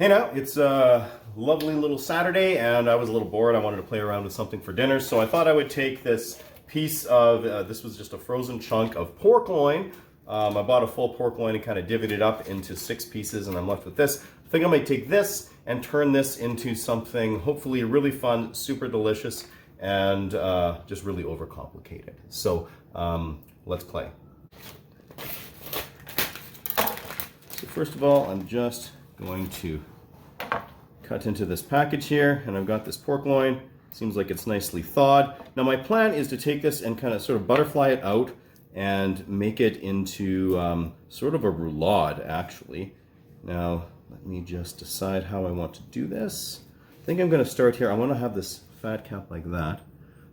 Hey now, it's a lovely little Saturday and I was a little bored. I wanted to play around with something for dinner, so I thought I would take this piece of, this was just a frozen chunk of pork loin. I bought a full pork loin and kind of divvied it up into 6 pieces and I'm left with this. I think I might take this and turn this into something hopefully really fun, super delicious, and just really overcomplicated. So let's play. So first of all, I'm just going to cut into this package here, and I've got this pork loin. Seems like it's nicely thawed. Now my plan is to take this and kind of sort of butterfly it out and make it into sort of a roulade, actually. Now let me just decide how I want to do this. I think I'm going to start here. I want to have this fat cap like that.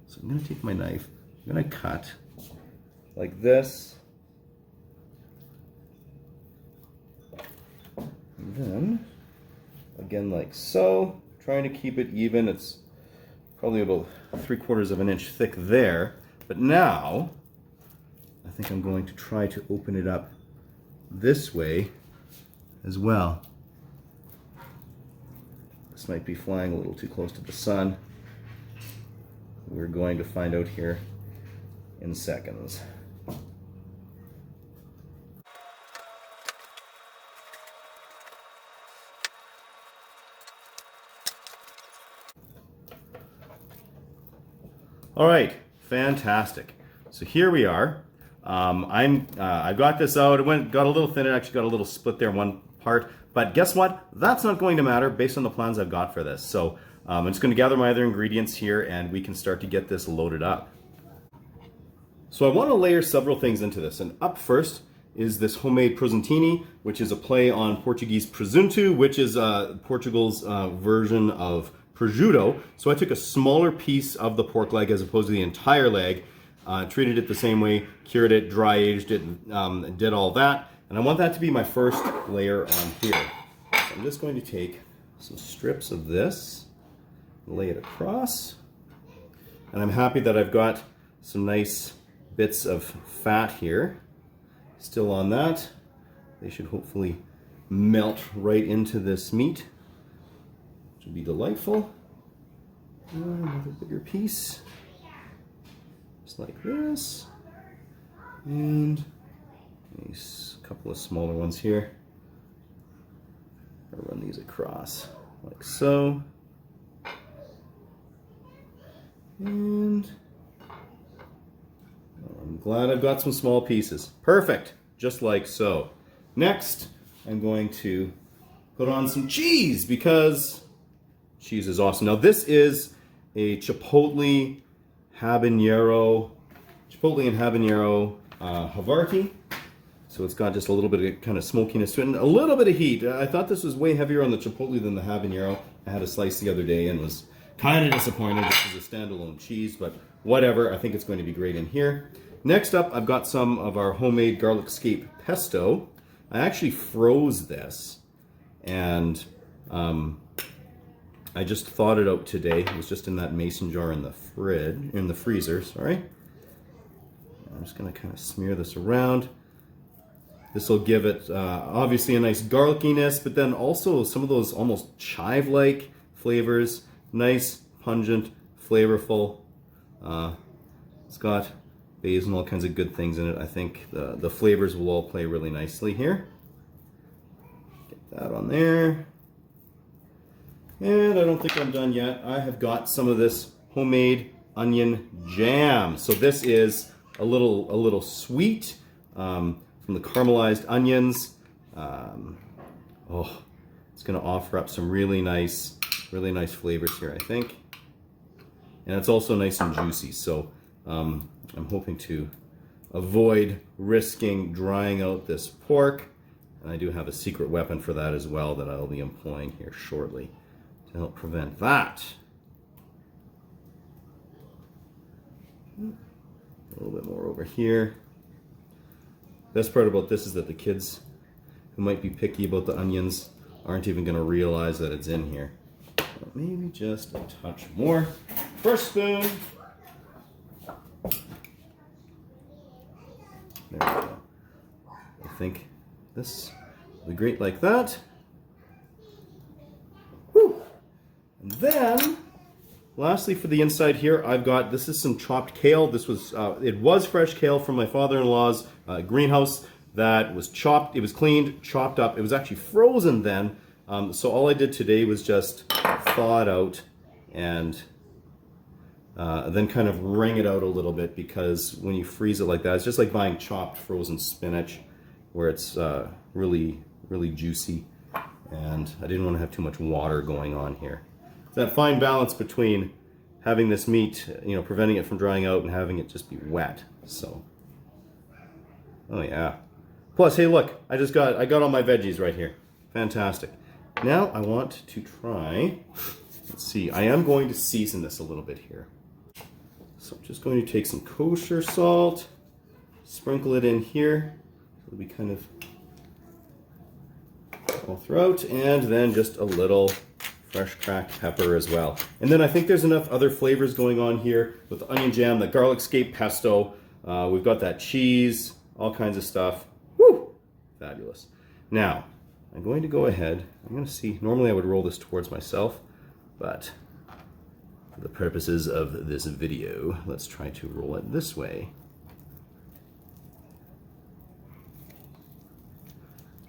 So I'm going to take my knife, I'm going to cut like this. And then, again like so, trying to keep it even. It's probably about 3/4 of an inch thick there. But now, I think I'm going to try to open it up this way as well. This might be flying a little too close to the sun. We're going to find out here in seconds. All right, fantastic. So here we are. I got this out. It got a little thin. It actually got a little split there in one part. But guess what? That's not going to matter based on the plans I've got for this. So I'm just going to gather my other ingredients here, and we can start to get this loaded up. So I want to layer several things into this. And up first is this homemade prosentini, which is a play on Portuguese presunto, which is Portugal's version of prosciutto. So I took a smaller piece of the pork leg as opposed to the entire leg, treated it the same way, cured it, dry aged it, did all that. And I want that to be my first layer on here. So I'm just going to take some strips of this, lay it across, and I'm happy that I've got some nice bits of fat here still on that. They should hopefully melt right into this meat, which would be delightful. Another bigger piece, just like this, and a couple of smaller ones here. I'll run these across like so, and I'm glad I've got some small pieces. Perfect, just like so. Next, I'm going to put on some cheese because cheese is awesome. Now this is a chipotle and habanero Havarti. So it's got just a little bit of kind of smokiness to it and a little bit of heat. I thought this was way heavier on the chipotle than the habanero. I had a slice the other day and was kind of disappointed. This is a standalone cheese, but whatever. I think it's going to be great in here. Next up, I've got some of our homemade garlic scape pesto. I actually froze this, and I just thawed it out today. It was just in that mason jar in the freezer, sorry. I'm just gonna kind of smear this around. This will give it obviously a nice garlickiness, but then also some of those almost chive-like flavors. Nice, pungent, flavorful. It's got basil and all kinds of good things in it. I think the flavors will all play really nicely here. Get that on there. And I don't think I'm done yet. I have got some of this homemade onion jam. So this is a little sweet from the caramelized onions. Oh, it's going to offer up some really nice flavors here, I think. And it's also nice and juicy. So I'm hoping to avoid risking drying out this pork. And I do have a secret weapon for that as well that I'll be employing here shortly to help prevent that. A little bit more over here. Best part about this is that the kids who might be picky about the onions aren't even going to realize that it's in here. So maybe just a touch more. First spoon. There we go. I think this will be great like that. Then, lastly for the inside here, I've got, this is some chopped kale. This was, it was fresh kale from my father-in-law's greenhouse that was chopped. It was cleaned, chopped up. It was actually frozen then. So all I did today was just thaw it out and then kind of wring it out a little bit, because when you freeze it like that, it's just like buying chopped frozen spinach where it's really, really juicy. And I didn't want to have too much water going on here. It's that fine balance between having this meat, you know, preventing it from drying out and having it just be wet. So, oh yeah. Plus, hey look, I got all my veggies right here. Fantastic. Now I want to try, let's see, I am going to season this a little bit here. So I'm just going to take some kosher salt, sprinkle it in here. It'll be kind of all throughout, and then just a little fresh cracked pepper as well. And then I think there's enough other flavors going on here with the onion jam, the garlic scape pesto. We've got that cheese, all kinds of stuff. Woo! Fabulous. Now, I'm going to go ahead, I'm going to see, normally I would roll this towards myself, but for the purposes of this video, let's try to roll it this way.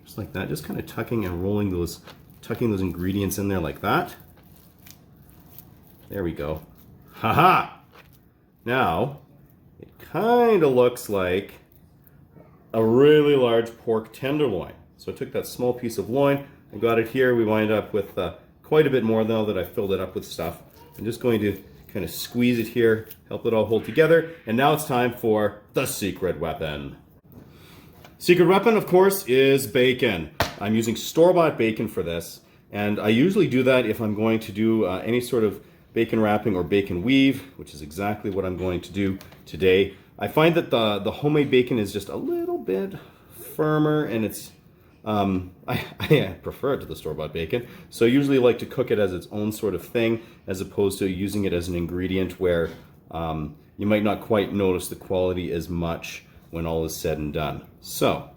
Just like that, just kind of tucking and rolling those, tucking those ingredients in there like that. There we go. Haha! Now, it kind of looks like a really large pork tenderloin. So I took that small piece of loin, I got it here. We wind up with quite a bit more now that I filled it up with stuff. I'm just going to kind of squeeze it here, help it all hold together. And now it's time for the secret weapon. Secret weapon, of course, is bacon. I'm using store-bought bacon for this. And I usually do that if I'm going to do any sort of bacon wrapping or bacon weave, which is exactly what I'm going to do today. I find that the homemade bacon is just a little bit firmer, and it's I prefer it to the store-bought bacon, so I usually like to cook it as its own sort of thing, as opposed to using it as an ingredient where you might not quite notice the quality as much when all is said and done. So,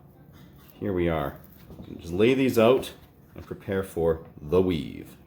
here we are. Just lay these out and prepare for the weave.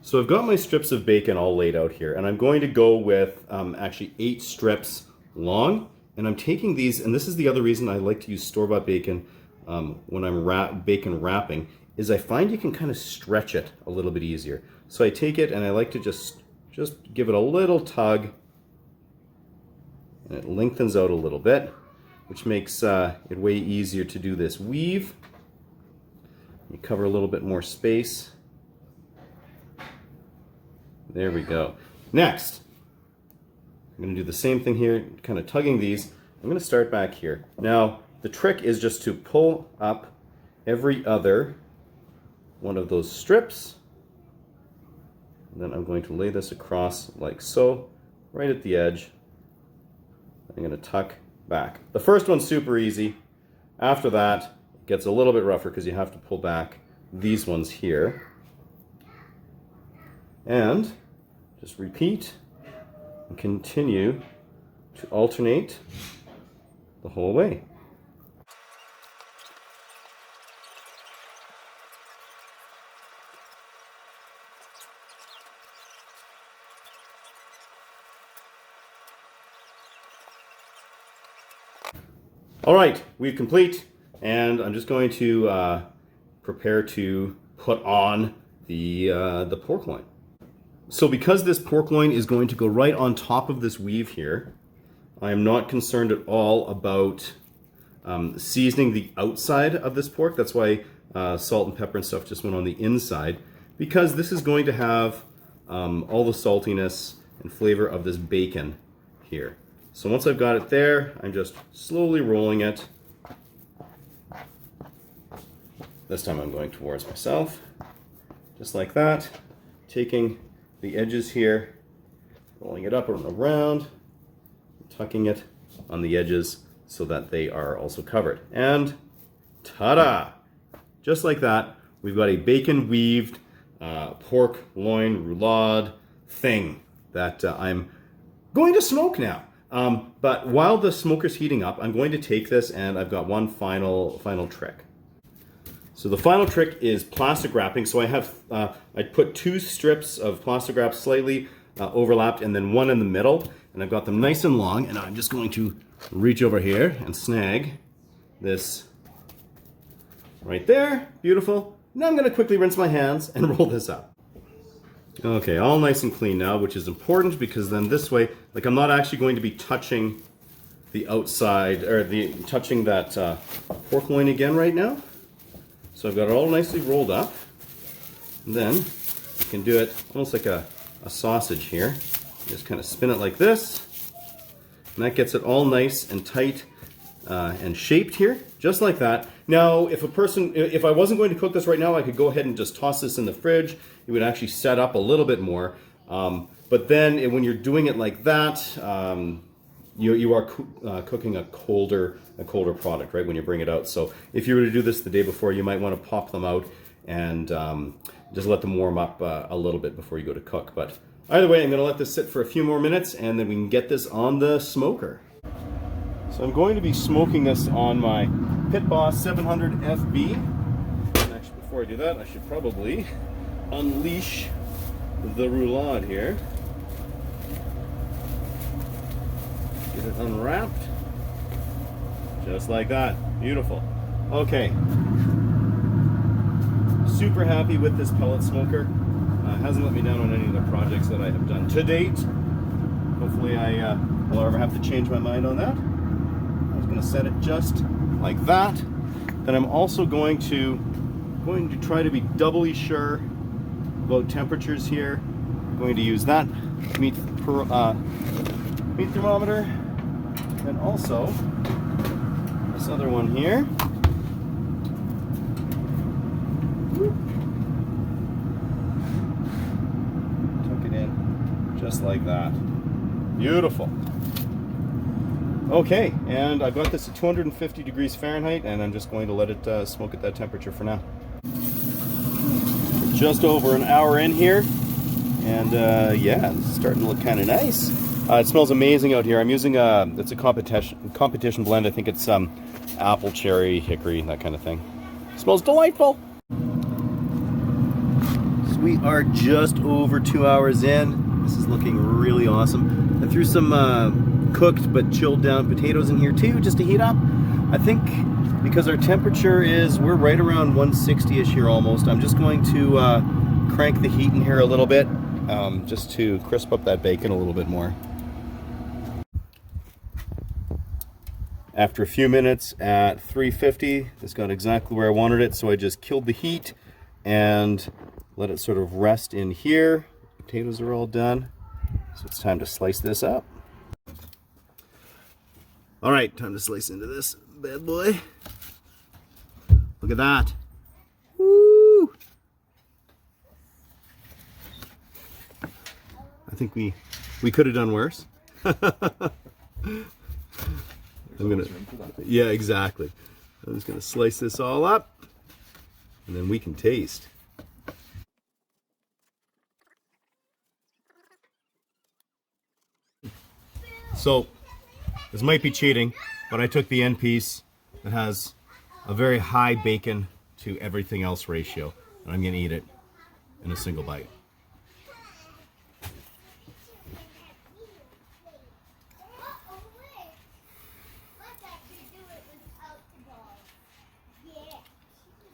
So I've got my strips of bacon all laid out here, and I'm going to go with actually 8 strips long. And I'm taking these, and this is the other reason I like to use store-bought bacon when I'm bacon wrapping, is I find you can kind of stretch it a little bit easier. So I take it and I like to just give it a little tug, and it lengthens out a little bit, which makes it way easier to do this weave. You cover a little bit more space. There we go. Next, I'm going to do the same thing here, kind of tugging these. I'm going to start back here. Now, the trick is just to pull up every other one of those strips. And then I'm going to lay this across like so, right at the edge. I'm going to tuck back. The first one's super easy. After that, it gets a little bit rougher because you have to pull back these ones here. And just repeat and continue to alternate the whole way. All right, we've complete, and I'm just going to prepare to put on the pork loin. So because this pork loin is going to go right on top of this weave here, I am not concerned at all about seasoning the outside of this pork. That's why salt and pepper and stuff just went on the inside, because this is going to have all the saltiness and flavor of this bacon here. So once I've got it there, I'm just slowly rolling it. This time I'm going towards myself, just like that, taking the edges here, rolling it up and around, tucking it on the edges so that they are also covered. And ta-da! Just like that, we've got a bacon weaved pork loin roulade thing. that I'm going to smoke now. But while the smoker's heating up, I'm going to take this, and I've got one final trick. So the final trick is plastic wrapping. So I have, I put 2 strips of plastic wrap slightly overlapped, and then one in the middle, and I've got them nice and long, and I'm just going to reach over here and snag this right there. Beautiful. Now I'm going to quickly rinse my hands and roll this up. Okay, all nice and clean now, which is important because then this way, like, I'm not actually going to be touching the outside, or touching that pork loin again right now. So I've got it all nicely rolled up. And then you can do it almost like a sausage here. Just kind of spin it like this. And that gets it all nice and tight and shaped here, just like that. Now, if I wasn't going to cook this right now, I could go ahead and just toss this in the fridge. It would actually set up a little bit more. But then when you're doing it like that, you are cooking a colder product, right, when you bring it out. So if you were to do this the day before, you might want to pop them out and just let them warm up a little bit before you go to cook. But either way, I'm going to let this sit for a few more minutes, and then we can get this on the smoker. So I'm going to be smoking this on my Pit Boss 700 FB. And actually, before I do that, I should probably unleash the roulade here. Get it unwrapped. Just like that. Beautiful. Okay. Super happy with this pellet smoker. Hasn't let me down on any of the projects that I have done to date. Hopefully I will ever have to change my mind on that. I'm just going to set it just like that. Then I'm also going to try to be doubly sure about temperatures here. I'm going to use that meat thermometer, and also this other one here. Tuck it in just like that. Beautiful. Okay, and I've got this at 250 degrees Fahrenheit, and I'm just going to let it smoke at that temperature for now. We're just over an hour in here, and yeah, this is starting to look kind of nice. It smells amazing out here. I'm using it's a competition blend. I think it's apple, cherry, hickory, that kind of thing. It smells delightful. So we are just over 2 hours in. This is looking really awesome. I threw some cooked but chilled down potatoes in here too, just to heat up. I think because our temperature we're right around 160-ish here almost. I'm just going to crank the heat in here a little bit, just to crisp up that bacon a little bit more. After a few minutes at 350, this got exactly where I wanted it, so I just killed the heat and let it sort of rest in here. Potatoes are all done, so it's time to slice this up. All right, time to slice into this bad boy. Look at that. Woo! I think we could have done worse. Yeah, exactly. I'm just gonna slice this all up, and then we can taste. So, this might be cheating, but I took the end piece that has a very high bacon to everything else ratio, and I'm gonna eat it in a single bite.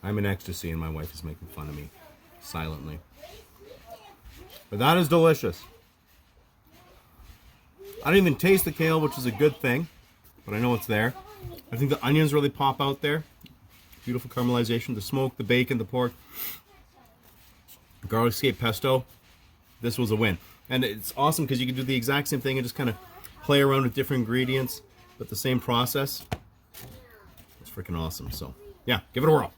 I'm in ecstasy, and my wife is making fun of me silently. But that is delicious. I didn't even taste the kale, which is a good thing, but I know it's there. I think the onions really pop out there. Beautiful caramelization, the smoke, the bacon, the pork. Garlic scape pesto. This was a win. And it's awesome because you can do the exact same thing and just kind of play around with different ingredients, but the same process. It's freaking awesome. So, yeah, give it a whirl.